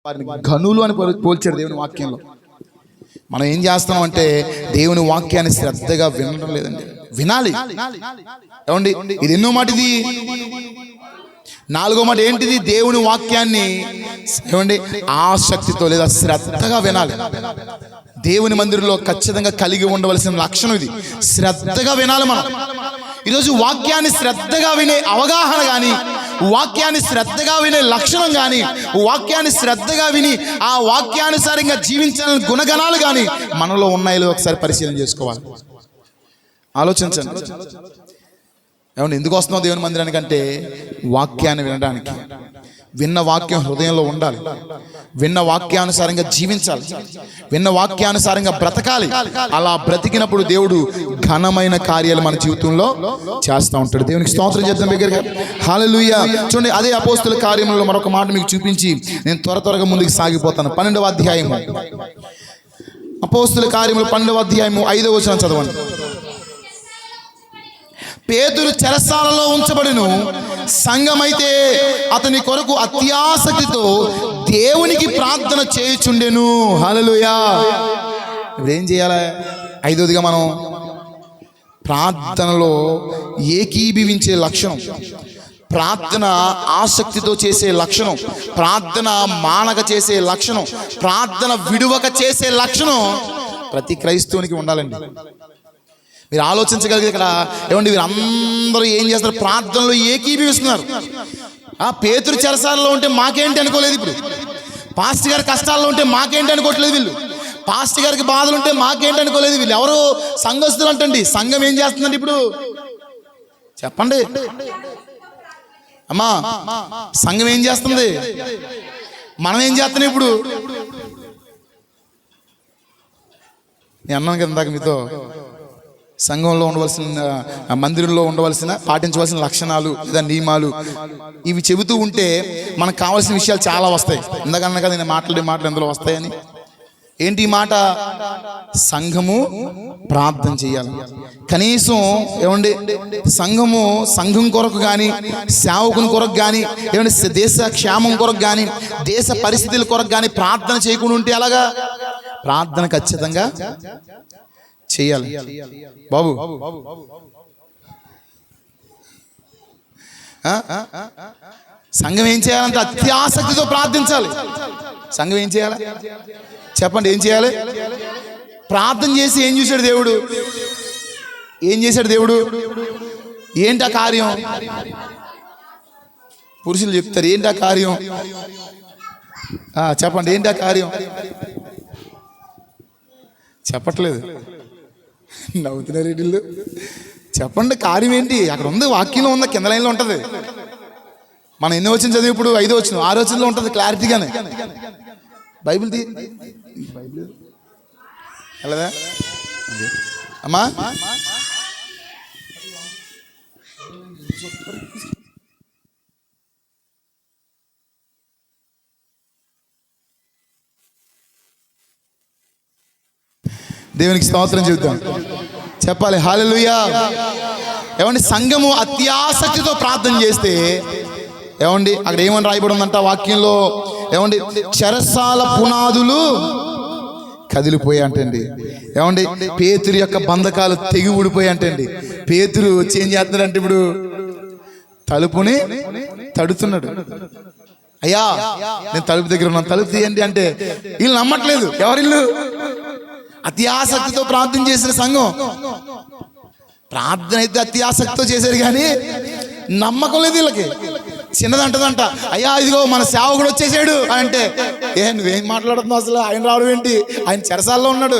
వారిని ఘనులు అని పోల్చాడు దేవుని వాక్యంలో. మనం ఏం చేస్తాం అంటే దేవుని వాక్యాన్ని శ్రద్ధగా వినడం లేదండి. వినాలి. ఏమండి, ఇది ఎన్నో మాట, ఇది నాలుగో మాట ఏంటిది? దేవుని వాక్యాన్ని ఏమండి ఆసక్తితో లేదా శ్రద్ధగా వినాలి. దేవుని మందిరంలో ఖచ్చితంగా కలిగి ఉండవలసిన లక్షణం ఇది. శ్రద్ధగా వినాలి. మనం ఈరోజు వాక్యాన్ని శ్రద్ధగా వినే అవగాహన కానీ, వాక్యాన్ని శ్రద్ధగా వినే లక్షణం కానీ, వాక్యాన్ని శ్రద్ధగా విని ఆ వాక్యానుసారంగా జీవించాలని గుణగణాలు కానీ మనలో ఉన్నాయో ఒకసారి పరిశీలన చేసుకోవాలి. ఆలోచించండి. ఏమన్నా ఎందుకు వస్తున్నావు దేవుని మందిరానికి అంటే వాక్యాన్ని వినడానికి. విన్న వాక్యం హృదయంలో ఉండాలి. విన్న వాక్యానుసారంగా జీవించాలి. విన్న వాక్యానుసారంగా బ్రతకాలి. అలా బ్రతికినప్పుడు దేవుడు ఘనమైన కార్యాలు మన జీవితంలో చేస్తూ ఉంటాడు. దేవునికి స్తోత్రం చేద్దాం దగ్గరగా. హల్లెలూయా. చూడండి, అదే అపోస్తుల కార్యములలో మరొక మాట మీకు చూపించి నేను త్వరగా ముందుకు సాగిపోతాను. 12వ అధ్యాయము, అపోస్తుల కార్యములు 12వ అధ్యాయము 5వ వచనం చదవండి. పేతురు చెరసాలలో ఉంచబడును, సంఘమైతే అతని కొరకు అత్యాసక్తితో దేవునికి ప్రార్థన చేయుచుండెను. హల్లెలూయా. ఇప్పుడు ఏం చేయాలి? 5వదిగా మనం ప్రార్థనలో ఏకీభవించే లక్షణం, ప్రార్థన ఆసక్తితో చేసే లక్షణం, ప్రార్థన మానక చేసే లక్షణం, ప్రార్థన విడువక చేసే లక్షణం ప్రతి క్రైస్తవునికి ఉండాలండి. మీరు ఆలోచించగలిగితే ఇక్కడ ఏమండి, వీరందరూ ఏం చేస్తారు? ప్రార్థనలో ఏకీభవిస్తున్నారు. ఆ పేతురు చెరసాలలో ఉంటే మాకేంటి అనుకోలేదు. ఇప్పుడు పాస్టర్ గారి కష్టాల్లో ఉంటే మాకేంటి అనుకోవట్లేదు వీళ్ళు. పాస్టర్ గారికి బాధలు ఉంటే మాకేంటి అనుకోలేదు వీళ్ళు. ఎవరు? సంఘస్థులు అంటండి. సంఘం ఏం చేస్తుందండి ఇప్పుడు? చెప్పండి అమ్మా, సంఘం ఏం చేస్తుంది? మనం ఏం చేస్తున్నాం ఇప్పుడు? నేను అన్నాను కదా ఇందాక మీతో, సంఘంలో ఉండవలసిన, మందిరంలో ఉండవలసిన, పాటించవలసిన లక్షణాలు లేదా నియమాలు ఇవి చెబుతూ ఉంటే మనకు కావాల్సిన విషయాలు చాలా వస్తాయి. ఇందాకన్నా కదా నేను మాట్లాడే మాటలు ఎందులో వస్తాయని. ఏంటి ఈ మాట? సంఘము ప్రార్థన చేయాలి. కనీసం ఏమండి, సంఘం కొరకు కానీ, సేవకుని కొరకు కానీ, ఏమంటే దేశ క్షేమం కొరకు కానీ, దేశ పరిస్థితుల కొరకు కానీ ప్రార్థన చేయకుండా ఉంటే అలాగా? ప్రార్థన ఖచ్చితంగా చేయాలి బాబు. సంఘం ఏం చేయాలంటే అత్యాసక్తితో ప్రార్థించాలి. సంఘం ఏం చేయాలి చెప్పండి? ఏం చేయాలి? ప్రార్థన చేసి ఏం చూశాడు దేవుడు? ఏం చేశాడు దేవుడు? ఏంటి ఆ కార్యం? పురుషులు చెప్తారు ఏంటి ఆ కార్యం? చెప్పండి, ఏంటి ఆ కార్యం? చెప్పట్లేదు, నవ్వుతున్నారు వీళ్ళు. చెప్పండి, కార్యం ఏంటి? అక్కడ ఉంది, వాక్యంలో ఉంది, కింద లైన్లో ఉంటుంది. మనం ఎన్ని వచ్చిన చదివి ఇప్పుడు 5వ వచనం 6వ వచనంలో ఉంటుంది క్లారిటీగానే. బైబిల్ అలాదా అమ్మా? దేవునికి స్తోత్రం చెబుతాం, చెప్పాలి హల్లెలూయా. ఏమండి, సంఘము అత్యాసక్తితో ప్రార్థన చేస్తే ఏమండి అక్కడ ఏమని రాయబడి ఉందంట వాక్యంలో? ఏమండి, చెరసాల పునాదులు కదిలిపోయి అంటండి. ఏమండి, పేతురు యొక్క బంధకాలు తెగి ఊడిపోయి అంటండి. పేతురు వచ్చి ఏం చేస్తున్నాడంటే ఇప్పుడు తలుపుని తడుతున్నాడు. అయ్యా, నేను తలుపు దగ్గర ఉన్నాను, తలుపు తీయండి అంటే వీళ్ళు నమ్మట్లేదు. ఎవరిల్లు? అతి ఆసక్తితో ప్రార్థన చేసిన సంఘం. ప్రార్థన అయితే అతి ఆసక్తితో చేశారు కానీ నమ్మకం లేదు వీళ్ళకి. చిన్నదంటదంట, అయ్యా ఇదిగో మన సేవకుడు వచ్చేసాడు అంటే, నువ్వేం మాట్లాడుతున్నావు అసలు? ఆయన రావడం ఏంటి? ఆయన చెరసాల్లో ఉన్నాడు.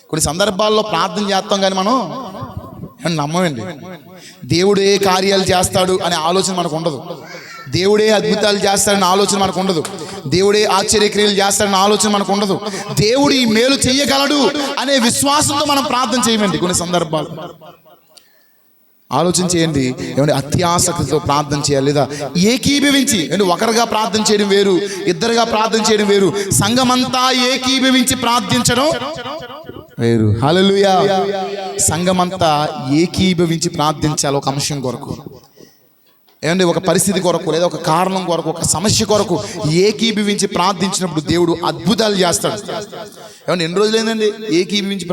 కొన్ని సందర్భాల్లో ప్రార్థన చేస్తాం కానీ మనం నమ్మమండి. దేవుడు ఏ కార్యాలు చేస్తాడు అనే ఆలోచన మనకు ఉండదు. దేవుడే అద్భుతాలు చేస్తాడని ఆలోచన మనకు ఉండదు. దేవుడే ఆశ్చర్యక్రియలు చేస్తాడని ఆలోచన మనకు ఉండదు. దేవుడు ఈ మేలు చెయ్యగలడు అనే విశ్వాసంతో మనం ప్రార్థన చేయమండి. కొన్ని సందర్భాలు ఆలోచన చేయండి. ఏమంటే అత్యాసక్తితో ప్రార్థన చేయాలి లేదా ఏకీభవించి. అంటే ఒకరుగా ప్రార్థన చేయడం వేరు, ఇద్దరుగా ప్రార్థన చేయడం వేరు. సంఘమంతా ఏకీభవించి ప్రార్థించడం వేరు. హల్లెలూయా. సంఘమంతా ఏకీభవించి ప్రార్థించాలి ఒక అంశం కొరకు. ఏమంటే ఒక పరిస్థితి కొరకు లేదా ఒక కారణం కొరకు ఒక సమస్య కొరకు ఏకీభవించి ప్రార్థించినప్పుడు దేవుడు అద్భుతాలు చేస్తాడు. ఏమంటే ఎన్ని రోజులు ఏందండి ఏకీభవించి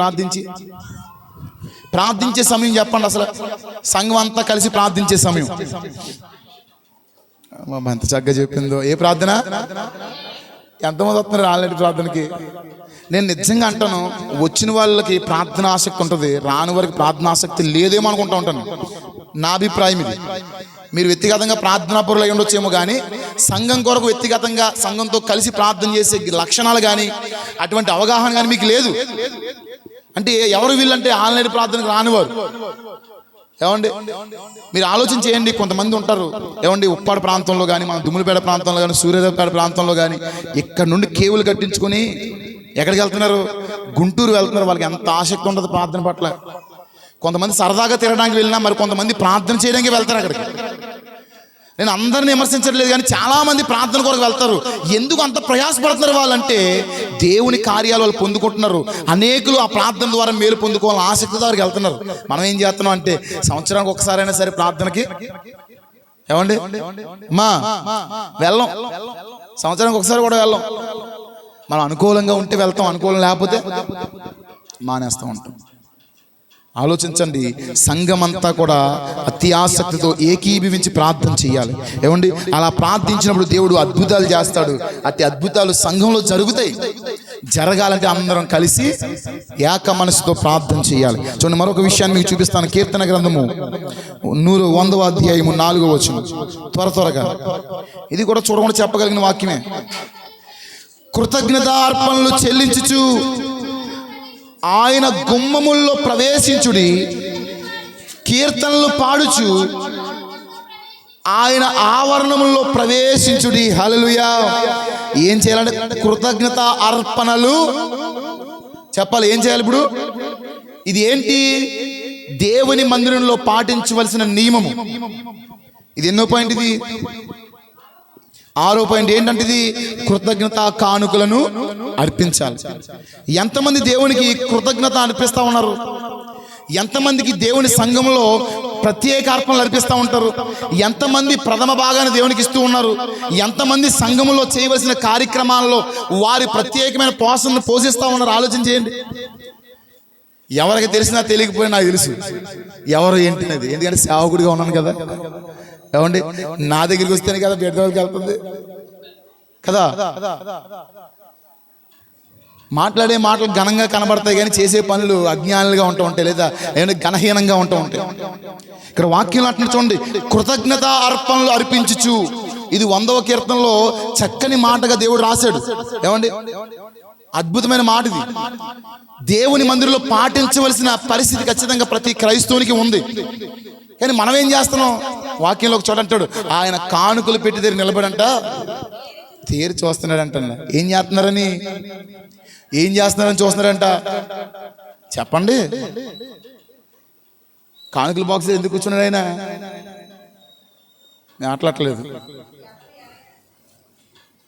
ప్రార్థించే సమయం చెప్పండి. అసలు సంఘం అంతా కలిసి ప్రార్థించే సమయం ఎంత చక్కగా చెప్పిందో. ఏ ప్రార్థన? ఎంతమంది వస్తున్నారు ఆల్రెడీ ప్రార్థనకి? నేను నిజంగా అంటాను, వచ్చిన వాళ్ళకి ప్రార్థన ఆసక్తి ఉంటుంది, రాని వారికి ప్రార్థన ఆసక్తి లేదేమో అనుకుంటా ఉంటాను. నా అభిప్రాయం ఇది. మీరు వ్యక్తిగతంగా ప్రార్థనా పరులు అయి ఉండొచ్చేమో, కానీ సంఘం కొరకు వ్యక్తిగతంగా సంఘంతో కలిసి ప్రార్థన చేసే లక్షణాలు కానీ అటువంటి అవగాహన కానీ మీకు లేదు. అంటే ఎవరు వీళ్ళంటే ఆన్లైన్ ప్రార్థనకు రానివారు. ఏమండి మీరు ఆలోచన చేయండి. కొంతమంది ఉంటారు ఏమండి ఉప్పాడ ప్రాంతంలో కానీ, మన దుమ్ములపేట ప్రాంతంలో కానీ, సూర్యాపేట ప్రాంతంలో కానీ ఇక్కడ నుండి కేబుల్ కట్టించుకొని ఎక్కడికి వెళ్తున్నారు? గుంటూరు వెళ్తున్నారు. వాళ్ళకి ఎంత ఆసక్తి ఉండదు ప్రార్థన పట్ల. కొంతమంది సరదాగా తిరగడానికి వెళ్ళినా మరి కొంతమంది ప్రార్థన చేయడానికి వెళ్తారు అక్కడికి. నేను అందరిని విమర్శించట్లేదు, కానీ చాలామంది ప్రార్థన కొరకు వెళ్తారు. ఎందుకు అంత ప్రయాసపడుతున్నారు వాళ్ళంటే దేవుని కార్యాలు వాళ్ళు పొందుకుంటున్నారు. అనేకులు ఆ ప్రార్థన ద్వారా మేలు పొందుకోవాలని ఆసక్తితో వారికి వెళ్తున్నారు. మనం ఏం చేస్తున్నాం అంటే సంవత్సరానికి ఒకసారైనా సరే ప్రార్థనకి ఏమండి అమ్మా వెళ్ళం, సంవత్సరానికి ఒకసారి కూడా వెళ్ళం. మనం అనుకూలంగా ఉంటే వెళ్తాం, అనుకూలం లేకపోతే మానేస్తూ ఉంటాం. ఆలోచించండి. సంఘమంతా కూడా అతి ఆసక్తితో ఏకీభవించి ప్రార్థన చేయాలి. ఏమండి అలా ప్రార్థించినప్పుడు దేవుడు అద్భుతాలు చేస్తాడు. అతి అద్భుతాలు సంఘంలో జరుగుతాయి. జరగాలంటే అందరం కలిసి ఏక మనసుతో ప్రార్థన చేయాలి. చూడండి, మరొక విషయాన్ని మీకు చూపిస్తాను. కీర్తన గ్రంథము 100వ అధ్యాయము 4వ వచనం. త్వరగా ఇది కూడా చూడకుండా చెప్పగలిగిన వాక్యమే. కృతజ్ఞతార్పణలు చెల్లించుచు ఆయన గుమ్మముల్లో ప్రవేశించుడి, కీర్తనలు పాడుచు ఆయన ఆవరణముల్లో ప్రవేశించుడి. హల్లెలూయా. ఏం చేయాలంటే కృతజ్ఞత అర్పణలు చెప్పాలి. ఏం చేయాలి ఇప్పుడు? ఇది ఏంటి? దేవుని మందిరంలో పాటించవలసిన నియమము. ఇది ఎన్నో పాయింట్? ఇది 6వ పాయింట్. ఏంటంటే ఇది కృతజ్ఞత కానుకలను అర్పించాలి. ఎంతమంది దేవునికి కృతజ్ఞత అర్పిస్తూ ఉన్నారు? ఎంతమందికి దేవుని సంఘంలో ప్రత్యేక అర్పణలు అర్పిస్తూ ఉంటారు? ఎంతమంది ప్రథమ భాగాన్ని దేవునికి ఇస్తూ ఉన్నారు? ఎంతమంది సంఘంలో చేయవలసిన కార్యక్రమాల్లో వారి ప్రత్యేకమైన పోషణను పోషిస్తూ ఉన్నారు? ఆలోచన చేయండి. ఎవరికి తెలిసినా తెలియకపోయినా నాకు తెలుసు ఎవరు ఏంటినది. ఎందుకంటే సేవకుడిగా ఉన్నాను కదా. ఏమండి నా దగ్గరికి వస్తేనే కదా బెడ్రూమ్కి వెళ్తుంది కదా. మాట్లాడే మాటలు ఘనంగా కనబడతాయి, కానీ చేసే పనులు అజ్ఞానులుగా ఉంటూ ఉంటాయి, లేదా ఏమైనా ఘనహీనంగా ఉంటూ ఉంటాయి. ఇక్కడ వాక్యం అట్లా చూడండి, కృతజ్ఞత అర్పణలు అర్పించుచు. ఇది 100వ కీర్తనలో చక్కని మాటగా దేవుడు రాశాడు. ఏమండి అద్భుతమైన మాట ఇది. దేవుని మందిరంలో పాటించవలసిన పరిస్థితి ఖచ్చితంగా ప్రతి క్రైస్తవునికి ఉంది. కానీ మనం ఏం చేస్తున్నాం? వాక్యంలో ఒక చోట అంటాడు, ఆయన కానుకలు పెట్టి దగ్గర నిలబడంట తేరి చూస్తున్నాడంట. ఏం చేస్తున్నారని చూస్తున్నారంట? చెప్పండి. కానుకల బాక్స్ ఎందుకు కూర్చున్నాడు ఆయన? మాట్లాడలేదు.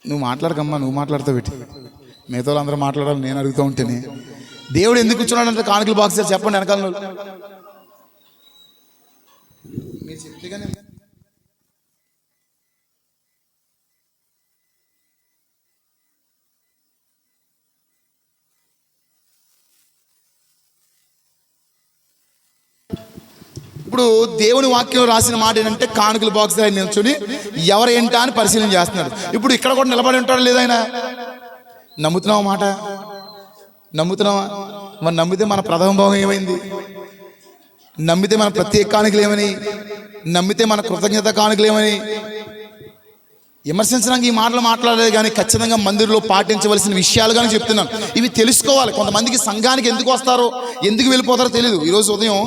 నువ్వు మాట్లాడకమ్మా, నువ్వు మాట్లాడుతావు పెట్టి మిగతా వాళ్ళందరూ మాట్లాడాలి. నేను అడుగుతూ ఉంటేనే దేవుడు ఎందుకు కూర్చున్నాడంటే కానుకల బాక్స్ చెప్పండి. వెనకాల మీరు చెప్తే కానీ ఇప్పుడు దేవుని వాక్యంలో రాసిన మాట ఏంటంటే కానుకల బాక్స్ ఆయన నిల్చుని ఎవరేంటా అని పరిశీలన చేస్తున్నాడు. ఇప్పుడు ఇక్కడ కూడా నిలబడి ఉంటాడు లేదా? ఆయన నమ్ముతున్నావా మాట? నమ్ముతున్నావా? మరి నమ్మితే మన ప్రథమ భాగం ఏమైంది? నమ్మితే మన ప్రత్యేక కానుకలు ఏమని? నమ్మితే మన కృతజ్ఞత కానుకలు ఏమని? విమర్శించడానికి ఈ మాటలు మాట్లాడలేదు, కానీ ఖచ్చితంగా మందిరంలో పాటించవలసిన విషయాలు కానీ చెప్తున్నాను. ఇవి తెలుసుకోవాలి. కొంతమందికి సంఘానికి ఎందుకు వస్తారో ఎందుకు వెళ్ళిపోతారో తెలియదు. ఈరోజు ఉదయం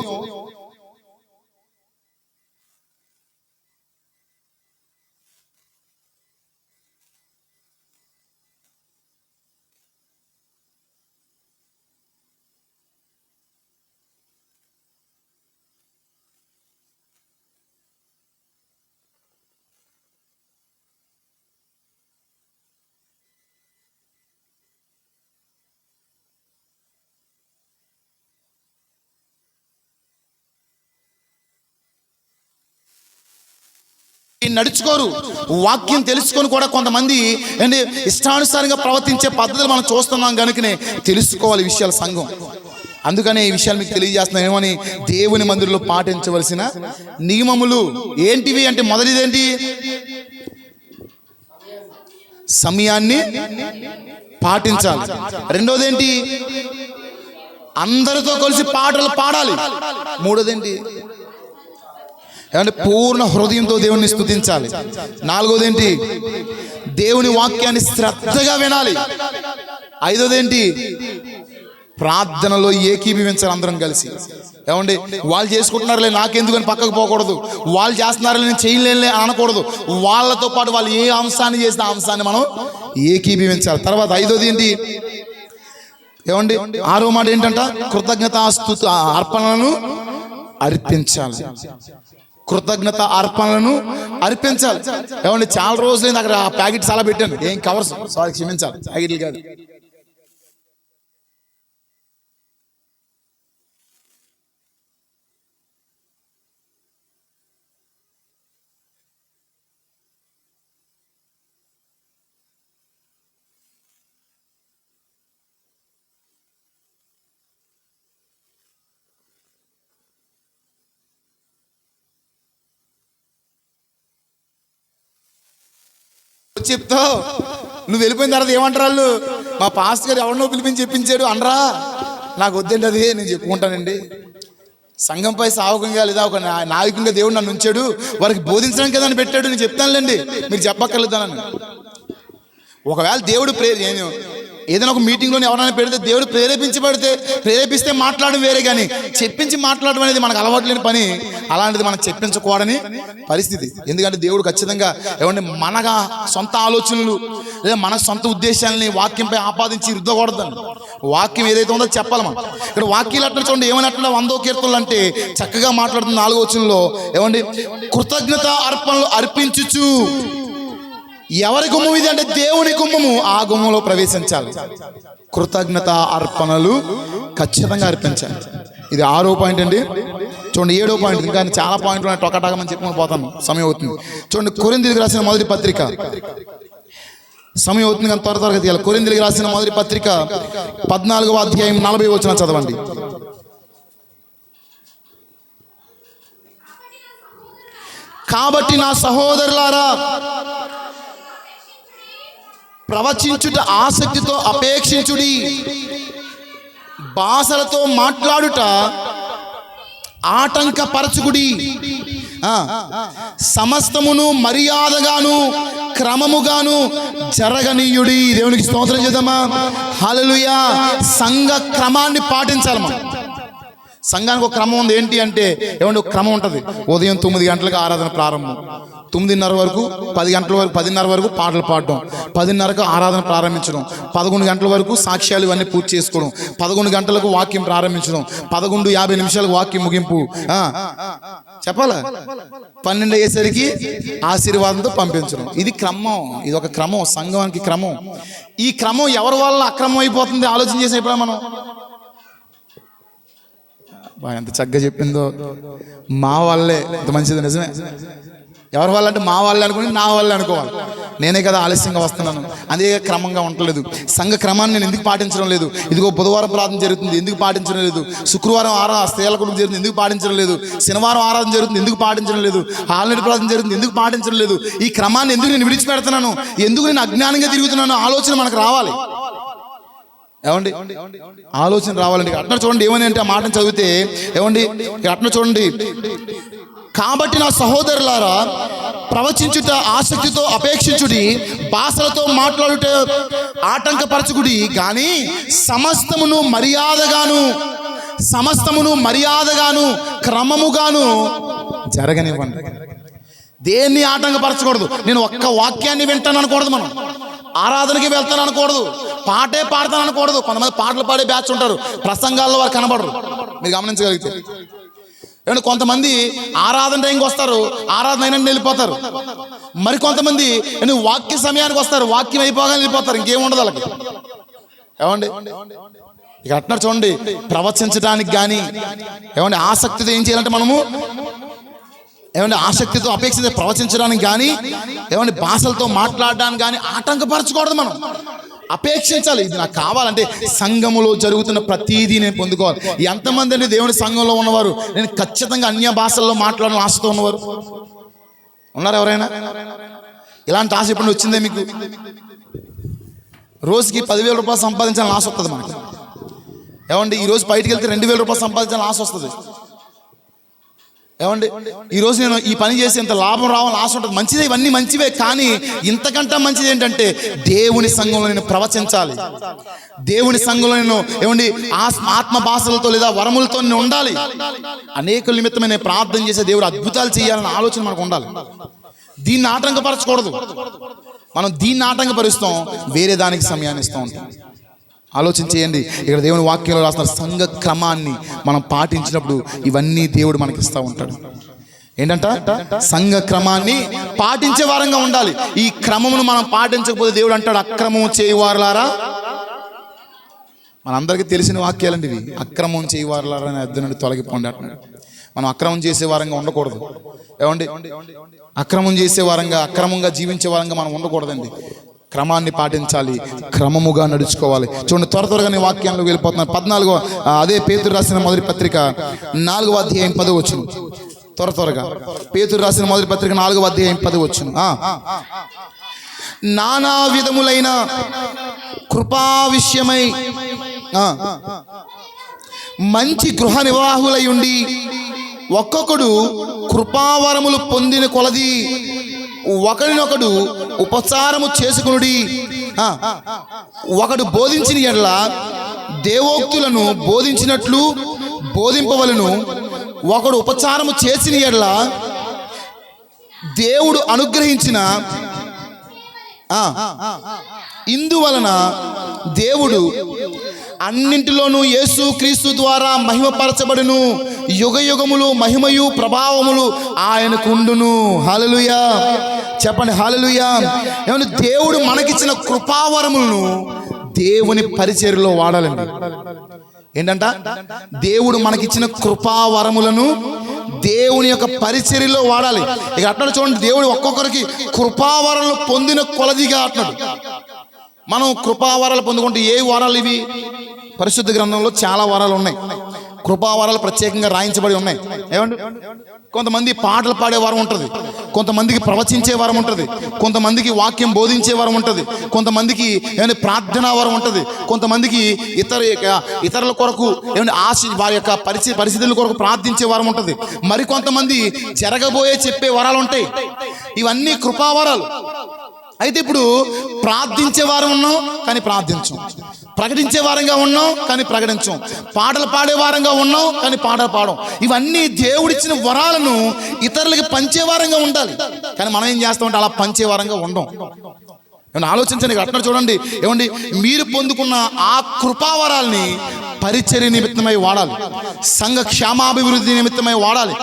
నడుచుకోరు. వాక్యం తెలుసుకొని కూడా కొంతమంది ఏంటి ఇష్టానుసారంగా ప్రవర్తించే పద్ధతులు మనం చూస్తున్నాం కనుకనే తెలుసుకోవాలి ఈ విషయాలు సంఘం. అందుకనే ఈ విషయాలు మీకు తెలియజేస్తున్నాను. ఏమని? దేవుని మందిరంలో పాటించవలసిన నియమములు ఏంటివి అంటే, మొదటిదేంటి? సమయాన్ని పాటించాలి. రెండోదేంటి? అందరితో కలిసి పాటలు పాడాలి. మూడోదేంటి? ఏమంటే పూర్ణ హృదయంతో దేవుణ్ణి స్తుతించాలి. నాలుగోదేంటి? దేవుని వాక్యాన్ని శ్రద్ధగా వినాలి. ఐదోదేంటి? ప్రార్థనలో ఏకీభవించాలి అందరం కలిసి. ఏమండి, వాళ్ళు చేసుకుంటున్నారులే నాకెందుకని పక్కకు పోకూడదు, వాళ్ళు చేస్తున్నారులే నేను చేయలేనులే అనకూడదు. వాళ్ళతో పాటు వాళ్ళు ఏ అంశాన్ని చేసిన అంశాన్ని మనం ఏకీభవించాలి. తర్వాత ఐదోది ఏంటి? ఏమండి, ఆరో మాట ఏంటంట? కృతజ్ఞతాస్తుతి అర్పణలను అర్పించాలి. కృతజ్ఞత అర్పణలను అర్పించాలి. ఏమండి, చాలా రోజులైంది అక్కడ ఆ ప్యాకెట్ చాలా పెట్టాను. ఏం కవర్స్, సారీ క్షమించాలి, ప్యాకెట్లు కాదు. చెప్తావు, నువ్వు వెళ్ళిపోయిన తర్వాత ఏమంటారు వాళ్ళు? మా పాస్టర్ గారు ఎవరినో పిలిపించి చెప్పించాడు అనరా? నాకు వద్దండి, అది నేను చెప్పుకుంటానండి. సంఘంపై సావకంగా లేదా ఒక నాయకునిగా దేవుడు నన్ను ఉంచాడు, వారికి బోధించడానికి కదా అని పెట్టాడు, నేను చెప్తానులేండి, మీరు చెప్పక్కర్లేదానని. ఒకవేళ దేవుడు నేను ఏదైనా ఒక మీటింగ్లో ఎవరైనా పెడితే దేవుడు ప్రేరేపిస్తే మాట్లాడడం వేరే, కానీ చెప్పించి మాట్లాడడం అనేది మనకు అలవాటు లేని పని. అలాంటిది మనకు చెప్పించకూడని పరిస్థితి. ఎందుకంటే దేవుడు ఖచ్చితంగా ఏమంటే మన సొంత ఆలోచనలు లేదా మన సొంత ఉద్దేశాలని వాక్యంపై ఆపాదించి రుద్దకూడదండి. వాక్యం ఏదైతే ఉందో చెప్పాలి మనం. ఇక్కడ వాక్యాలు అట్లా చూడండి, ఏమన్నట్లు 100వ కీర్తనలు అంటే చక్కగా మాట్లాడుతున్న 4వ వచనంలో ఏమండి? కృతజ్ఞత అర్పణలు అర్పించుచు. ఎవరి గుమ్మం ఇది అంటే దేవుని గుమ్మము, ఆ గుమ్మంలో ప్రవేశించాలి. కృతజ్ఞత అర్పణలు ఖచ్చితంగా అర్పించాలి. ఇది 6వ పాయింట్ అండి. చూడండి 7వ పాయింట్, ఇంకా చాలా పాయింట్లు టొకటాకమని చెప్పుకొని పోతాను, సమయం అవుతుంది. చూడండి కొరింథీయులకు రాసిన మొదటి పత్రిక, సమయం అవుతుంది కానీ త్వరగా తీయాలి. కొరింథీయులకు రాసిన మొదటి పత్రిక 14వ అధ్యాయం 40వ వచనం చదవండి. కాబట్టి నా సహోదరులారా, ప్రవచించుట ఆసక్తితో అపేక్షించుడి, భాషలతో మాట్లాడుట ఆటంకపరచుకుడి, సమస్తమును మర్యాదగాను క్రమముగాను జరగనీయుడి. దేవునికి స్తోత్రం చేద్దామా? హల్లెలూయా. సంఘ క్రమాన్ని పాటించాలి మనం. సంఘానికి ఒక క్రమం ఉంది. ఏంటి అంటే ఏమంటే ఒక క్రమం ఉంటుంది. ఉదయం 9 గంటలకు ఆరాధన ప్రారంభం, 9:30 వరకు 10 గంటల వరకు 10:30 వరకు పాటలు పాడడం, 10:30కు ఆరాధన ప్రారంభించడం, 11 గంటల వరకు సాక్ష్యాలు ఇవన్నీ పూర్తి చేసుకోవడం, 11 గంటలకు వాక్యం ప్రారంభించడం, 11:50 నిమిషాలకు వాక్యం ముగింపు, చెప్పాలా 12 అయ్యేసరికి ఆశీర్వాదంతో పంపించడం. ఇది క్రమం, ఇది ఒక క్రమం, సంఘానికి క్రమం. ఈ క్రమం ఎవరి వల్ల అక్రమం అయిపోతుంది ఆలోచన చేసిన ఇప్పుడు మనం. ఎంత చక్కగా చెప్పిందో. మా వాళ్ళే ఎంత మంచిది, నిజమే. ఎవరి వల్ల అంటే మా వాళ్ళే అనుకుని నా వాళ్ళే అనుకోవాలి. నేనే కదా ఆలస్యంగా వస్తున్నాను, అదే క్రమంగా ఉండలేదు. సంఘ క్రమాన్ని నేను ఎందుకు పాటించడం లేదు? ఇదిగో బుధవారం ప్రార్థన జరుగుతుంది, ఎందుకు పాటించడం లేదు? శుక్రవారం స్త్రీల కొడుకు జరుగుతుంది, ఎందుకు పాటించడం లేదు? శనివారం ఆరాధన జరుగుతుంది, ఎందుకు పాటించడం లేదు? హాలిడే ప్రార్థన జరుగుతుంది, ఎందుకు పాటించడం లేదు? ఈ క్రమాన్ని ఎందుకు నేను విడిచిపెడుతున్నాను? ఎందుకు నేను అజ్ఞానంగా తిరుగుతున్నాను? ఆలోచన మనకు రావాలి. ఏమండి, ఆలోచన రావాలండి. అట్లా చూడండి ఏమని అంటే ఆ మాటను చదివితే ఏమండి అట్లా చూడండి. కాబట్టి నా సహోదరులారా, ప్రవచించుట ఆసక్తితో అపేక్షించుడి, భాషలతో మాట్లాడుట ఆటంకపరచుకుడి, కానీ సమస్తమును మర్యాదగాను క్రమముగాను జరగనివ్వండి. దేన్ని ఆటంకపరచకూడదు. నేను ఒక్క వాక్యాన్ని వింటాను అనకూడదు, మనం ఆరాధనకి వెళ్తాను అనకూడదు, పాటే పాడతాను అనకూడదు. కొంతమంది పాటలు పాడే బ్యాచ్ ఉంటారు, ప్రసంగాల్లో వారు కనబడరు. మీరు గమనించగలిగితే ఏమంటే కొంతమంది ఆరాధన టైంకి వస్తారు, ఆరాధన అయినా వెళ్ళిపోతారు. మరి కొంతమంది వాక్య సమయానికి వస్తారు, వాక్యం అయిపోగానే వెళ్ళిపోతారు, ఇంకేముండదు వాళ్ళకి. ఏమండి ఇక అట్లా చూడండి, ప్రవచించడానికి కానీ ఏమండి ఆసక్తితో ఏం చేయాలంటే మనము ఏమంటే ఆసక్తితో అపేక్షిత ప్రవచించడానికి కానీ ఏమంటే భాషలతో మాట్లాడడానికి కానీ ఆటంకపరచకూడదు. మనం అపేక్షించాలి. ఇది నాకు కావాలంటే సంఘములో జరుగుతున్న ప్రతీదీ నేను పొందుకోవాలి. ఎంతమంది అండి దేవుని సంఘంలో ఉన్నవారు నేను ఖచ్చితంగా అన్య భాషల్లో మాట్లాడాలని ఆశతో ఉన్నవారు ఉన్నారు? ఎవరైనా ఇలాంటి ఆశ ఎప్పుడు వచ్చిందే మీకు? రోజుకి 10,000 రూపాయలు సంపాదించాలని ఆశ వస్తుంది మనకి. ఏమండి ఈరోజు బయటికి వెళ్తే 2,000 రూపాయలు సంపాదించాలని ఆశ వస్తుంది. ఏమండి ఈరోజు నేను ఈ పని చేసి ఇంత లాభం రావాలని ఆశ ఉంటుంది. మంచిదే, ఇవన్నీ మంచివే. కానీ ఇంతకంటే మంచిది ఏంటంటే దేవుని సంఘంలో నేను ప్రవచించాలి. దేవుని సంఘంలో నేను ఏమండి ఆత్మ భాషలతో లేదా వరములతో నేను ఉండాలి. అనేక నిమిత్తమే నేను ప్రార్థన చేసే దేవుడు అద్భుతాలు చేయాలన్న ఆలోచన మనకు ఉండాలి. దీన్ని ఆటంకపరచకూడదు. మనం దీన్ని ఆటంకపరుస్తాం, వేరే దానికి సమయాన్ని ఇస్తూ ఉంటాం. ఆలోచన చేయండి. ఇక్కడ దేవుని వాక్యంలో రాసిన సంఘ క్రమాన్ని మనం పాటించినప్పుడు ఇవన్నీ దేవుడు మనకి ఇస్తూ ఉంటాడు. ఏంటంట? సంఘ క్రమాన్ని పాటించే వారంగా ఉండాలి. ఈ క్రమమును మనం పాటించకపోతే దేవుడు అంటాడు, అక్రమం చేయువారులారా. మనందరికీ తెలిసిన వాక్యాలండి ఇవి. అక్రమం చేయువారులారా అని అద్దె నుండి తొలగిపోండి అంటున్నాడు. మనం అక్రమం చేసే వారంగా ఉండకూడదు. ఏమండి అక్రమం చేసే వారంగా, అక్రమంగా జీవించే వారంగా మనం ఉండకూడదండి. క్రమాన్ని పాటించాలి, క్రమముగా నడుచుకోవాలి. చూడండి, త్వరగా నేను వాక్యాల్లో వెళ్ళిపోతున్నాను. 14వ అదే పేతురు రాసిన మొదటి పత్రిక 4వ అధ్యాయం 10 వచ్చును. త్వరగా పేతురు రాసిన మొదటి పత్రిక 4వ అధ్యాయం 10 వచ్చును. నానా విధములైన కృపా విషయమై మంచి గృహ నిర్వాహులై ఉండి ఒక్కొక్కడు కృపావరములు పొందిన కొలది ఒకరినొకడు ఉపచారము చేసుకునుడి. ఒకడు బోధించిన ఎడల దేవోక్తులను బోధించినట్లు బోధింపవలను. ఒకడు ఉపచారము చేసిన ఎడల దేవుడు అనుగ్రహించిన ఇందువలన దేవుడు అన్నింటిలోనూ యేసు క్రీస్తు ద్వారా మహిమపరచబడును. యుగ యుగములు మహిమయు ప్రభావములు ఆయనకు ఉండును. హల్లెలూయా చెప్పండి, హల్లెలూయా. ఏమంటే దేవుడు మనకిచ్చిన కృపావరములను దేవుని పరిచర్యలో వాడాలండి. ఏంటంట? దేవుడు మనకిచ్చిన కృపావరములను దేవుని యొక్క పరిచర్యలో వాడాలి. ఇక అట్లా చూడండి, దేవుడు ఒక్కొక్కరికి కృపావరాలు పొందిన కొలదిగా అంటున్నాడు. మనం కృపావరాలు పొందుకుంటే ఏ వరాలు ఇవి? పరిశుద్ధ గ్రంథంలో చాలా వరాలు ఉన్నాయి. కృపావరాలు ప్రత్యేకంగా రాయించబడి ఉన్నాయి. ఏమండి కొంతమంది పాటలు పాడే వరం ఉంటుంది, కొంతమందికి ప్రవచించే వరం ఉంటుంది, కొంతమందికి వాక్యం బోధించే వరం ఉంటుంది, కొంతమందికి ఏమైనా ప్రార్థనా వరం ఉంటుంది, కొంతమందికి ఇతరుల కొరకు ఏమైనా వారి యొక్క పరిస్థితుల కొరకు ప్రార్థించే వరం ఉంటుంది, మరి కొంతమంది జరగబోయే చెప్పే వరాలు ఉంటాయి. ఇవన్నీ కృపావరాలు. అయితే ఇప్పుడు ప్రార్థించే వారం ఉన్నాం కానీ ప్రార్థించం, ప్రకటించే వారంగా ఉన్నాం కానీ ప్రకటించం, పాటలు పాడే వారంగా ఉన్నాం కానీ పాటలు పాడం. ఇవన్నీ దేవుడిచ్చిన వరాలను ఇతరులకి పంచే వారంగా ఉండాలి. కానీ మనం ఏం చేస్తామంటే అలా పంచే వారంగా ఉండం. ఏమన్నా ఆలోచించండి. అట్లా చూడండి, ఏమండి మీరు పొందుకున్న ఆ కృపావరాల్ని పరిచర్య నిమిత్తమై వాడాలి, సంఘ క్షేమాభివృద్ధి నిమిత్తమై వాడాలి,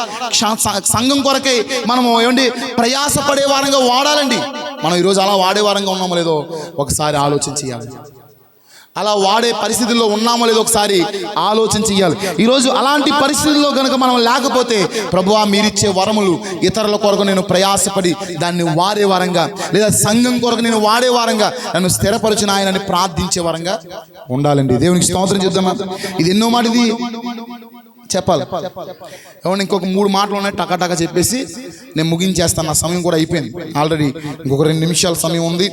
సంఘం కొరకై మనము ఏమండి ప్రయాసపడే వారంగా వాడాలండి. మనం ఈరోజు అలా వాడే వారంగా ఉన్నామో లేదో ఒకసారి ఆలోచన చేయాలి. అలా వాడే పరిస్థితుల్లో ఉన్నామో లేదో ఒకసారి ఆలోచన చేయాలి. ఈరోజు అలాంటి పరిస్థితుల్లో కనుక మనం లేకపోతే, ప్రభువా మీరిచ్చే వరములు ఇతరుల కొరకు నేను ప్రయాసపడి దాన్ని వాడే వారంగా, లేదా సంఘం కొరకు నేను వాడే వారంగా నన్ను స్థిరపరిచిన ఆయనని ప్రార్థించే వారంగా ఉండాలండి. దేవునికి స్తోత్రం చేద్దామా. ఇది ఎన్నో మాట ఇది చెప్పాలి. ఏమన్నా ఇంకొక 3 మాటలు ఉన్నాయి, టకాటకా చెప్పేసి నేను ముగించేస్తాను. నా సమయం కూడా అయిపోయింది ఆల్రెడీ. ఇంకొక 2 నిమిషాల సమయం ఉంది.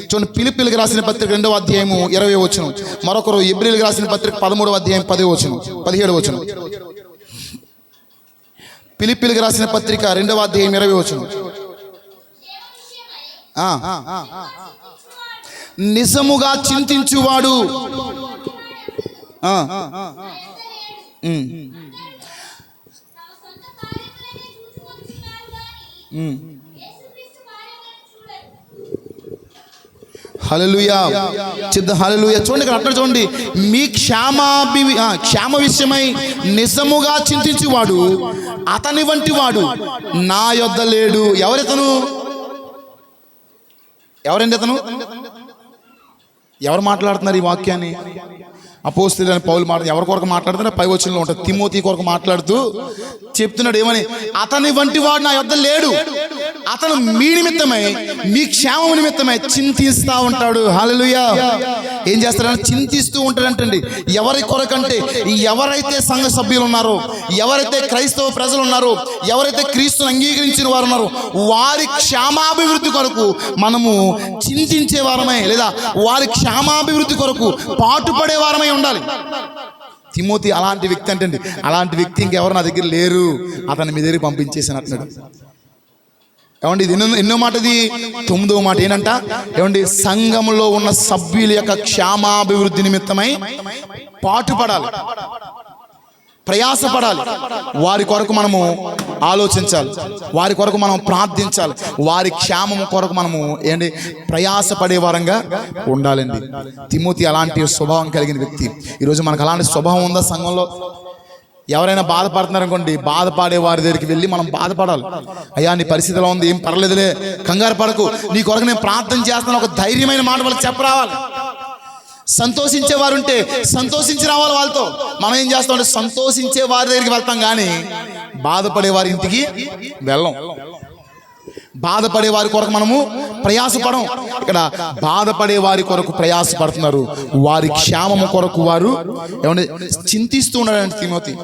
చూడండి, ఫిలిప్పీయులకు రాసిన పత్రిక 2వ అధ్యాయము 20వ వచనం, మరొకరు హెబ్రీయులకు రాసిన పత్రిక 13వ అధ్యాయం 10వ వచనం 17వ వచనం. ఫిలిప్పీయులకు రాసిన పత్రిక 2వ అధ్యాయం 20వ వచనం. నిజముగా చింతించువాడు హల్లెలూయా చిత్త హల్లెలూయా. చూడండి ఇక్కడ అక్కడ చూడండి, మీ క్షేమ విషయమై నిజముగా చింతించువాడు అతని వంటి వాడు నా యొద్ద లేడు. ఎవరితను? ఎవరండి అతను? ఎవరు మాట్లాడుతున్నారు ఈ వాక్యాన్ని? అపోస్తలుడైన పౌలు ఎవరి కొరకు మాట్లాడుతున్నా పై వచనంలో ఉంటుంది. తిమోతి కొరకు మాట్లాడుతూ చెప్తున్నాడు ఏమని, అతని వంటి వాడు నా యొద్ద లేడు, అతను మీ నిమిత్తమై మీ క్షేమం నిమిత్తమై చింతిస్తూ ఉంటాడు. హల్లెలూయా. ఏం చేస్తాడంటే చింతిస్తూ ఉంటాడంటండి. ఎవరి కొరకంటే ఎవరైతే సంఘ సభ్యులు ఉన్నారో, ఎవరైతే క్రైస్తవ ప్రజలు ఉన్నారో, ఎవరైతే క్రీస్తుని అంగీకరించిన వారు ఉన్నారో వారి క్షేమాభివృద్ధి కొరకు మనము చింతించే వారమై, లేదా వారి క్షేమాభివృద్ధి కొరకు పాటుపడే వారమై ఉండాలి. తిమోతి అలాంటి వ్యక్తి అంటండి. అలాంటి వ్యక్తి ఇంకెవరు నా దగ్గర లేరు, అతన్ని మీ దగ్గరికి పంపించేసాను అంటున్నాడు. ఏమండి ఇది ఎన్నో మాట, ఇది 9వ మాట ఏంటంట, ఏమండి సంఘంలో ఉన్న సభ్యుల యొక్క క్షేమాభివృద్ధి నిమిత్తమై పాటుపడాలి, ప్రయాసపడాలి. వారి కొరకు మనము ఆలోచించాలి, వారి కొరకు మనం ప్రార్థించాలి, వారి క్షేమం కొరకు మనము ఏంటి ప్రయాసపడే వారంగా ఉండాలండి. తిమోతి అలాంటి స్వభావం కలిగిన వ్యక్తి. ఈరోజు మనకు అలాంటి స్వభావం ఉందా సంఘంలో? ఎవరైనా బాధపడుతున్నారనుకోండి, బాధపడే వారి దగ్గరికి వెళ్ళి మనం బాధపడాలి. అయ్యా నీ పరిస్థితిలో ఉంది, ఏం పర్లేదులే, కంగారు పడకు, నీ కొరకు నేను ప్రార్థన చేస్తాను, ఒక ధైర్యమైన మాట వాళ్ళకి చెప్పరావాలి. సంతోషించే వారు ఉంటే సంతోషించి రావాలి వాళ్ళతో. మనం ఏం చేస్తామంటే సంతోషించే వారి దగ్గరికి వెళ్తాం కానీ బాధపడే వారి ఇంటికి వెళ్ళం. బాధపడే వారి కొరకు మనము ప్రయాసపడం. ఇక్కడ బాధపడే వారి కొరకు ప్రయాసపడుతున్నారు, వారి క్షేమము కొరకు వారు ఏమంటే చింతిస్తూ ఉన్నాడంటే తిమోతి.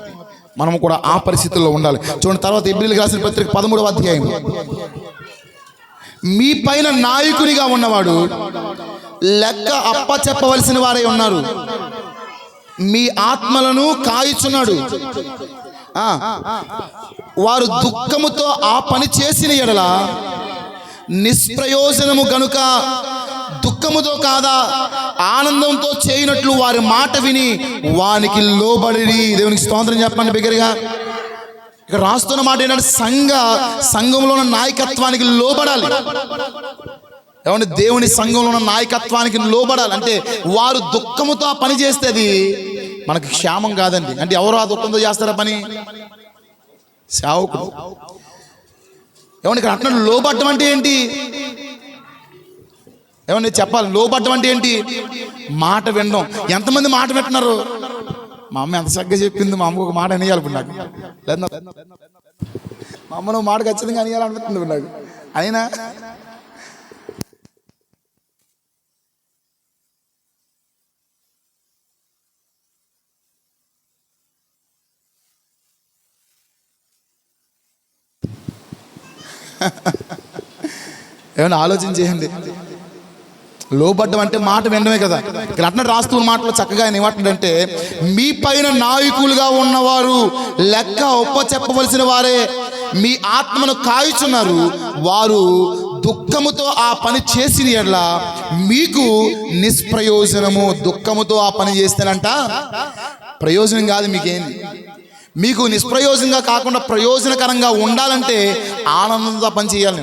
మనము కూడా ఆ పరిస్థితుల్లో ఉండాలి. చూడండి తర్వాత హెబ్రీయులకు రాసిన పత్రిక 13వ అధ్యాయం. మీ పైన నాయకునిగా ఉన్నవాడు లెక్క అప్పచెప్పవలసిన వారై ఉన్నారు, మీ ఆత్మలను కాయుచున్నాడు. వారు దుఃఖముతో ఆ పని చేసిన ఎడల నిష్ప్రయోజనము గనుక దుఃఖముతో కాదా ఆనందంతో చేయనట్లు వారి మాట విని వానికి లోబడి. దేవునికి స్తోత్రం చెప్పండి బిగ్గరగా. ఇక్కడ రాస్తున్న మాట ఏంటంటే సంఘంలో ఉన్న నాయకత్వానికి లోబడాలి. ఏమంటే దేవుని సంఘంలో ఉన్న నాయకత్వానికి లోబడాలి. అంటే వారు దుఃఖముతో ఆ పని చేస్తే అది మనకి క్షేమం కాదండి. అంటే ఎవరు ఆ దుఃఖంతో చేస్తారా పని? సేవకుడు. ఏమంటే ఇక్కడ అంటున్నాడు లోబడ్డం అంటే ఏంటి? ఏమన్నా చెప్పాలి, లోబడ్డం అంటే ఏంటి? మాట వినడం. ఎంతమంది మాట వింటున్నారు? మా అమ్మ ఎంత చక్కగా చెప్పింది, మా అమ్మకు ఒక మాట అనేయాలి ఇప్పుడు నాకు. లేదా మా అమ్మ నువ్వు మాట ఖచ్చితంగా అనేయాలనిపిస్తుంది నాకు. అయినా ఏమైనా ఆలోచన చేయండి. లోబడ్డం అంటే మాట వినడమే కదా. ఇక్కడ అట్లా రాస్తున్న మాటలో చక్కగా ఆయన ఏమంటాడంటే, మీ పైన నాయకులుగా ఉన్నవారు లెక్క ఒప్పచెప్పవలసిన వారే మీ ఆత్మను కాయుచున్నారు, వారు దుఃఖముతో ఆ పని చేసిన ఎడల మీకు నిష్ప్రయోజనము. దుఃఖముతో ఆ పని చేస్తేనంట ప్రయోజనం కాదు మీకేంది. మీకు నిష్ప్రయోజనంగా కాకుండా ప్రయోజనకరంగా ఉండాలంటే ఆనందంతో పని చేయాలి.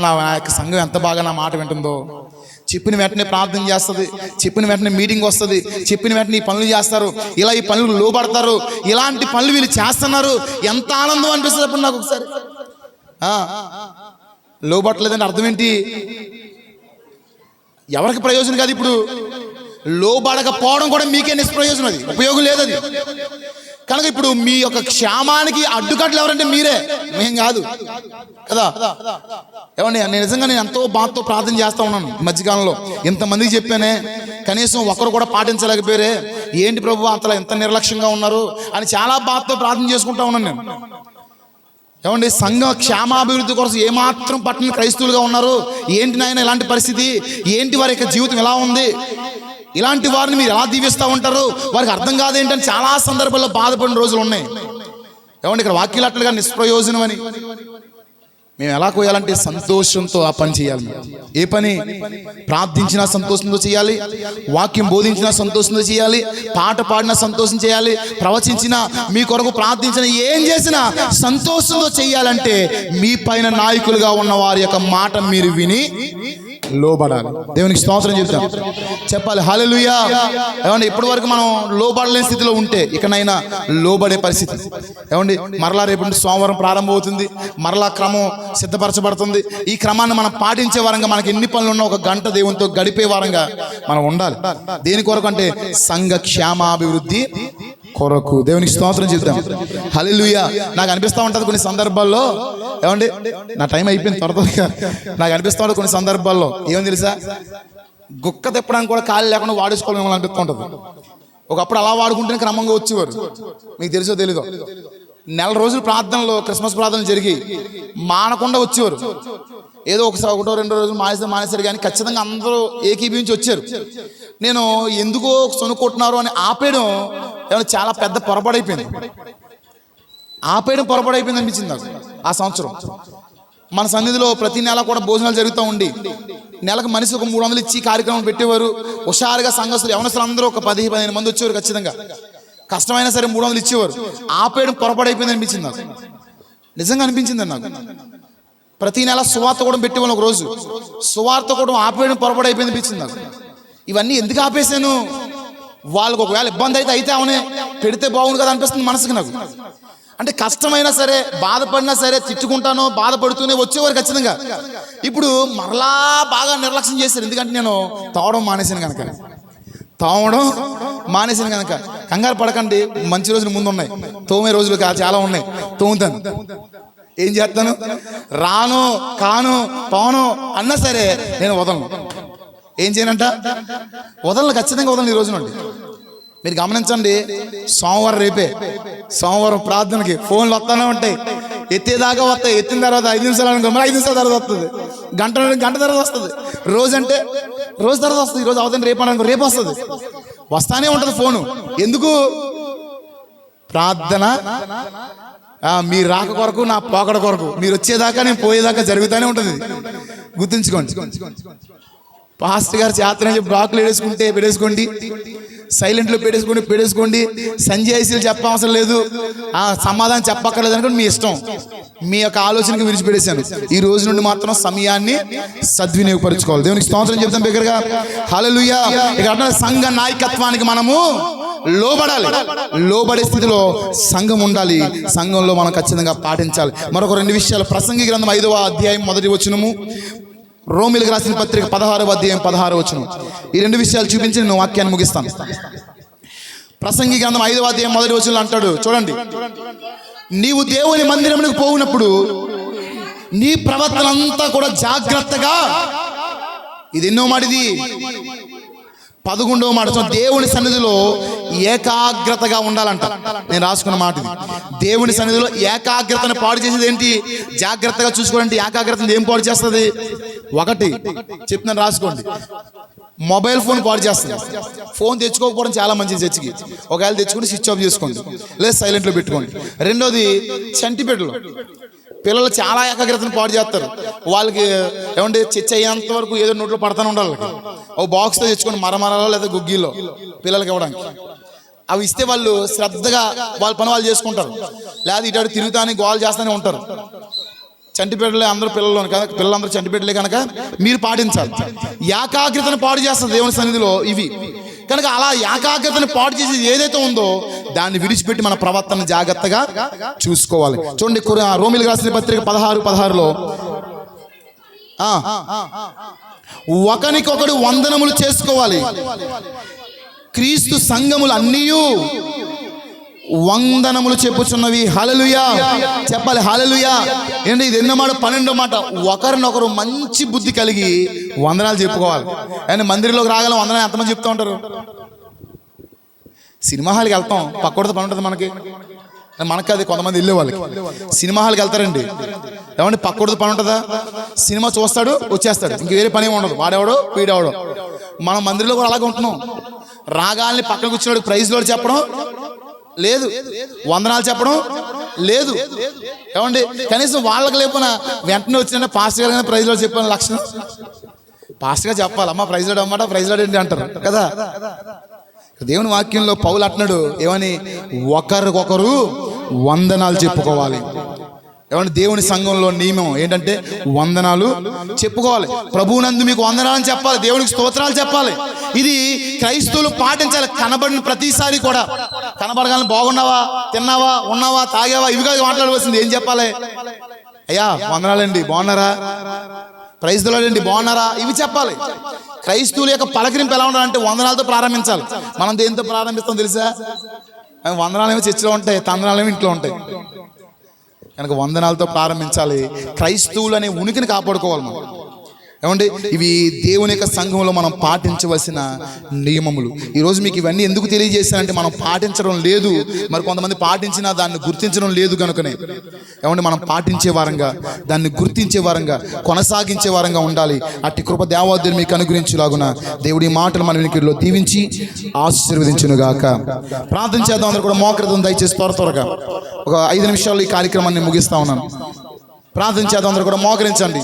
నా యొక్క సంఘం ఎంత బాగా నా మాట వింటుందో, చెప్పిన వెంటనే ప్రార్థన చేస్తుంది, చెప్పిన వెంటనే మీటింగ్ వస్తుంది, చెప్పిన వెంటనే ఈ పనులు చేస్తారు, ఇలా ఈ పనులు లోబడతారు, ఇలాంటి పనులు వీళ్ళు చేస్తున్నారు, ఎంత ఆనందం అనిపిస్తుంది అప్పుడు నాకు. ఒకసారి లోబట్టలేదంటే అర్థం ఏంటి? ఎవరికి ప్రయోజనం కాదు. ఇప్పుడు లోబడకపోవడం కూడా మీకే నిష్ప్రయోజనం, అది ఉపయోగం లేదు అది. కనుక ఇప్పుడు మీ యొక్క క్షేమానికి అడ్డుకట్లు ఎవరంటే మీరే, మేం కాదు కదా. ఏమండి నేను ఎంతో బాధతో ప్రార్థన చేస్తూ ఉన్నాను మధ్యకాలంలో. ఇంతమందికి చెప్పానే, కనీసం ఒకరు కూడా పాటించలేకపోయారే, ఏంటి ప్రభు అంతలా ఎంత నిర్లక్ష్యంగా ఉన్నారు అని చాలా బాధతో ప్రార్థన చేసుకుంటా ఉన్నాను నేను. ఏమండి సంఘ క్షేమాభివృద్ధి కోసం ఏమాత్రం పట్టణ క్రైస్తవులుగా ఉన్నారు, ఏంటి నాయన ఇలాంటి పరిస్థితి, ఏంటి వారి యొక్క జీవితం ఎలా ఉంది, ఇలాంటి వారిని మీరు ఎలా దీవిస్తూ ఉంటారు, వారికి అర్థం కాదేంటని చాలా సందర్భాల్లో బాధపడిన రోజులు ఉన్నాయి. ఏమంటే ఇక్కడ వాక్యాలు అట్లుగా నిష్ప్రయోజనం అని. మేము ఎలా కోయాలంటే సంతోషంతో ఆ పని చేయాలి. ఏ పని? ప్రార్థించినా సంతోషంతో చేయాలి, వాక్యం బోధించినా సంతోషంతో చేయాలి, పాట పాడినా సంతోషం చేయాలి, ప్రవచించినా, మీ కొరకు ప్రార్థించినా, ఏం చేసినా సంతోషంతో చేయాలంటే మీ పైన నాయకులుగా ఉన్న వారి యొక్క మాట మీరు విని లోబడాలి. దేవునికి స్తోత్రం చెప్తాం, చెప్పాలి హల్లెలూయా. ఏమండి ఇప్పటి వరకు మనం లోబడలేని స్థితిలో ఉంటే ఇకనైనా లోబడే పరిస్థితి. ఏమండి మరలా రేపు నుండి సోమవారం ప్రారంభమవుతుంది, మరలా క్రమం సిద్ధపరచబడుతుంది. ఈ క్రమాన్ని మనం పాటించే వారంగా మనకి ఎన్ని పనులు ఉన్నా ఒక గంట దేవునితో గడిపే వారంగా మనం ఉండాలి. దేని కొరకు అంటే సంఘ క్షేమాభివృద్ధి కొరకు. దేవునికి స్తోత్రం చెప్తాం, హల్లెలూయా. నాకు అనిపిస్తూ ఉంటుంది కొన్ని సందర్భాల్లో, ఏమండి నా టైం అయిపోయింది త్వరగా, నాకు అనిపిస్తూ ఉంటుంది కొన్ని సందర్భాల్లో ఏమని తెలుసా, గుక్క తిప్పడానికి కూడా ఖాళీ లేకుండా వాడేసుకోవాలి మిమ్మల్ని అనిపిస్తూ ఉంటుంది. ఒకప్పుడు అలా వాడుకుంటేనే క్రమంగా వచ్చేవారు. మీకు తెలుసో తెలీదో, నెల రోజులు ప్రార్థనలో క్రిస్మస్ ప్రార్థనలు జరిగి మానకుండా వచ్చేవారు. ఏదో ఒకటో రెండో రోజులు మానేశారు కానీ ఖచ్చితంగా అందరూ ఏకీభవించి వచ్చారు. నేను ఎందుకో సొనుక్కుంటున్నారు అని ఆపేయడం ఏమైనా చాలా పెద్ద పొరపాటైపోయింది. పొరపాటైపోయింది అనిపించింది నాకు ఆ సంవత్సరం. మన సన్నిధిలో ప్రతి నెల కూడా భోజనాలు జరుగుతూ ఉండి నెలకు మనిషి ఒక 300 ఇచ్చి కార్యక్రమం పెట్టేవారు. హుషారుగా సంఘస్థులు యవనస్తులు అందరూ ఒక 10-15 మంది వచ్చేవారు. ఖచ్చితంగా కష్టమైనా సరే 300 ఇచ్చేవారు. ఆపేయడం పొరపాటైపోయింది అనిపించింది నాకు, నిజంగా అనిపించింది నాకు. ప్రతి నెల సువార్త కూడా పెట్టేవాళ్ళు, ఒక రోజు సువార్త కూడా ఆపేయడం పొరపాటైపోయింది అనిపించింది నాకు. ఇవన్నీ ఎందుకు ఆపేసాను, వాళ్ళకు ఒకవేళ ఇబ్బంది అయితే అవునే పెడితే బాగుండు కదా అనిపిస్తుంది మనసుకి నాకు. అంటే కష్టమైనా సరే బాధపడినా సరే తిట్టుకుంటానో బాధపడుతూనే వచ్చేవారు ఖచ్చితంగా. ఇప్పుడు మరలా బాగా నిర్లక్ష్యం చేశారు. ఎందుకంటే నేను తావడం మానేశాను కనుక, కంగారు పడకండి, మంచి రోజులు ముందు ఉన్నాయి, తోమే రోజులు చాలా ఉన్నాయి, తోముతాను. ఏం చేస్తాను, రాను కాను పోను అన్నా సరే నేను వదలను. ఏం చేయనంట, వదలను, ఖచ్చితంగా వదలను ఈ రోజు నుండి. మీరు గమనించండి, సోమవారం రేపే సోమవారం ప్రార్థనకి ఫోన్లు వస్తానే ఉంటాయి, ఎత్తేదాకా వస్తాయి. ఎత్తిన తర్వాత 5 నిమిషాలు అనుకో, మరి 5 నిమిషాల తర్వాత వస్తుంది, గంట తర్వాత వస్తుంది. రోజు అంటే రోజు తర్వాత వస్తుంది. ఈరోజు అవుతుంది రేపు అనుకో, రేపు వస్తుంది, వస్తానే ఉంటుంది ఫోను. ఎందుకు, ప్రార్థన మీరు రాక కొరకు, నా పోకడ కొరకు. మీరు వచ్చేదాకా నేను పోయేదాకా జరుగుతూనే ఉంటుంది. గుర్తుంచుకోండి. పాస్టర్ గారు చేతనే చెప్పి బ్లాక్లు పెట్టేసుకోండి, సైలెంట్లో పెట్టేసుకోండి. సంజయ్ చెప్పవసరం లేదు, సమాధానం చెప్పక్కర్లేదు అనుకోండి, మీ ఇష్టం, మీ యొక్క ఆలోచనకి విడిచిపెట్టేశాను. ఈ రోజు నుండి మాత్రం సమయాన్ని సద్వినియోగపరచుకోవాలి. దేవునికి స్తోత్రం చెప్తాం బిగ్గరగా, హల్లెలూయా. ఇక సంఘ నాయకత్వానికి మనము లోబడాలి. లోబడే స్థితిలో సంఘం ఉండాలి. సంఘంలో మనం ఖచ్చితంగా పాటించాలి. మరొక 2 విషయాలు. ప్రసంగి గ్రంథం 5వ అధ్యాయం 1వ వచనము, రోమిలకు రాసిన పత్రిక 16వ అధ్యాయం 16వ వచనం. ఈ 2 విషయాలు చూపించి నేను వాక్యాన్ని ముగిస్తాను. ప్రసంగి గ్రంథం 5వ అధ్యాయం 1వ వచనంలో అంటాడు, చూడండి, నీవు దేవుని మందిరమునకు పోవునప్పుడు నీ ప్రవర్తన అంతా కూడా జాగ్రత్తగా, ఇది ఎన్నో మాటిది, 11వ మాట, దేవుని సన్నిధిలో ఏకాగ్రతగా ఉండాలంట. నేను రాసుకున్న మాట ఇది. దేవుని సన్నిధిలో ఏకాగ్రతను పాడు చేసేది ఏంటి, జాగ్రత్తగా చూసుకోవాలంటే ఏకాగ్రతను ఏం పాడు చేస్తుంది? 1 చెప్తున్నాను, రాసుకోండి, మొబైల్ ఫోన్ పాడు చేస్తుంది. ఫోన్ తెచ్చుకోకపోవడం చాలా మంచిది. చర్చికి ఒకవేళ తెచ్చుకుంటే స్విచ్ ఆఫ్ చేసుకోండి, లేదా సైలెంట్లో పెట్టుకోండి. 2వది చంటిపెట్టలు. పిల్లలు చాలా ఏకాగ్రతను పాడు చేస్తారు. వాళ్ళకి ఏమంటే చర్చ అయ్యేంత వరకు ఏదో నోట్లో పడతానే ఉండాలి. ఓ బాక్స్తో తెచ్చుకొని మరమరాలో లేదా గుగ్గిలో పిల్లలకి ఇవ్వడానికి. అవి ఇస్తే వాళ్ళు శ్రద్ధగా వాళ్ళ పని వాళ్ళు చేసుకుంటారు. లేదా ఇటు తిరుగుతానే గోల్ చేస్తూనే ఉంటారు. చంటిపెట్టలే అందరూ పిల్లలు కదా, పిల్లలందరూ చంటిపెట్టలే కనుక మీరు పాటించాలి. ఏకాగ్రతను పాడు చేస్తారు దేవుని సన్నిధిలో ఇవి కనుక. అలా ఏకాగ్రతను పాడు చేసేది ఏదైతే ఉందో దాన్ని విడిచిపెట్టి మన ప్రవర్తన జాగ్రత్తగా చూసుకోవాలి. చూడండి, రోమిలకు రాసిన పత్రిక 16:16లో ఒకరికొకడు వందనములు చేసుకోవాలి, క్రీస్తు సంఘములు అన్నీయు వందనములు చెప్పుచున్నవి. హల్లెలూయా చెప్పాలి, హల్లెలూయా. ఏంటి ఇది? 2వ మాట, 12వ మాట, ఒకరినొకరు మంచి బుద్ధి కలిగి వందనాలు చెప్పుకోవాలి. అండ్ మందిరంలోకి రాగలం వందనాలు ఎంతమంది చెప్తూ ఉంటారు? సినిమా హాల్కి వెళ్తాం, పక్కడితో పని ఉంటుంది మనకి అది కొంతమంది వెళ్ళే వాళ్ళకి. సినిమా హాల్కి వెళ్తారండి, ఏమంటే పక్కడితో పని ఉంటుందా? సినిమా చూస్తాడు, వచ్చేస్తాడు, ఇంక వేరే పని ఏమి ఉండదు. వాడెవడో వీడెవడో. మనం మందిరంలో కూడా అలాగే ఉంటున్నాం. రాగాల్ని పక్కన కూర్చున్నాడు ప్రైజ్ లోడ్ చెప్పడం లేదు, వందనాలు చెప్పడం లేదు. ఏమండి కనీసం వాళ్ళకి లేకపోయినా వెంటనే వచ్చిన పాస్టర్ గారు ప్రైజ్ లోడ్ చెప్పిన లక్షణం పాస్టర్ గారు చెప్పాలి. అమ్మ ప్రైజ్ లోడ్ అన్నమాట, ప్రైజ్ లోడ్ ఏంటి అంటారు కదా. దేవుని వాక్యంలో పౌలు అంటున్నాడు ఏమని, ఒకరికొకరు వందనాలు చెప్పుకోవాలి. ఏమంటే దేవుని సంఘంలో నియమం ఏంటంటే వందనాలు చెప్పుకోవాలి. ప్రభువునందు మీకు వందనాలని చెప్పాలి, దేవునికి స్తోత్రాలు చెప్పాలి. ఇది క్రైస్తవులు పాటించాలి. కనబడిన ప్రతిసారి కూడా కనబడగానే బాగున్నావా, తిన్నావా, ఉన్నావా, తాగావా, ఇవిగా మాట్లాడవలసింది. ఏం చెప్పాలి? అయ్యా వందనాలండి, బాగున్నారా, ప్రైజ్ ది లార్డ్ అండి, బాగున్నారా, ఇవి చెప్పాలి. క్రైస్తవుల యొక్క పలకరింపు ఎలా ఉండాలంటే వందనాలతో ప్రారంభించాలి. మనం దేంతో ప్రారంభిస్తాం తెలుసా? వందనాలు ఏమో చర్చిలో ఉంటాయి, తందనాలు ఏమో ఇంట్లో ఉంటాయి. కనుక వందనాలతో ప్రారంభించాలి. క్రైస్తవులు అనే ఉనికిని కాపాడుకోవాలి మనం. ఏమంటే ఇవి దేవుని యొక్క సంఘంలో మనం పాటించవలసిన నియమములు. ఈరోజు మీకు ఇవన్నీ ఎందుకు తెలియజేశానంటే మనం పాటించడం లేదు, మరి కొంతమంది పాటించినా దాన్ని గుర్తించడం లేదు కనుకనే. ఏమంటే మనం పాటించే వారంగా, దాన్ని గుర్తించే వారంగా, కొనసాగించే వారంగా ఉండాలి. అట్టి కృప దేవాదేవుడు మీకు అనుగ్రహించులాగున దేవుడి మాటలు మన వినికిడిలో దీవించి ఆశీర్వదించునుగాక. ప్రార్థన చేద్దాం. అందరూ కూడా మోకరిద్దాం దయచేసి త్వరగా. ఒక 5 నిమిషాల్లో ఈ కార్యక్రమాన్ని ముగిస్తా ఉన్నాను. ప్రార్థన చేద్దాం. అందరూ కూడా మోకరించండి.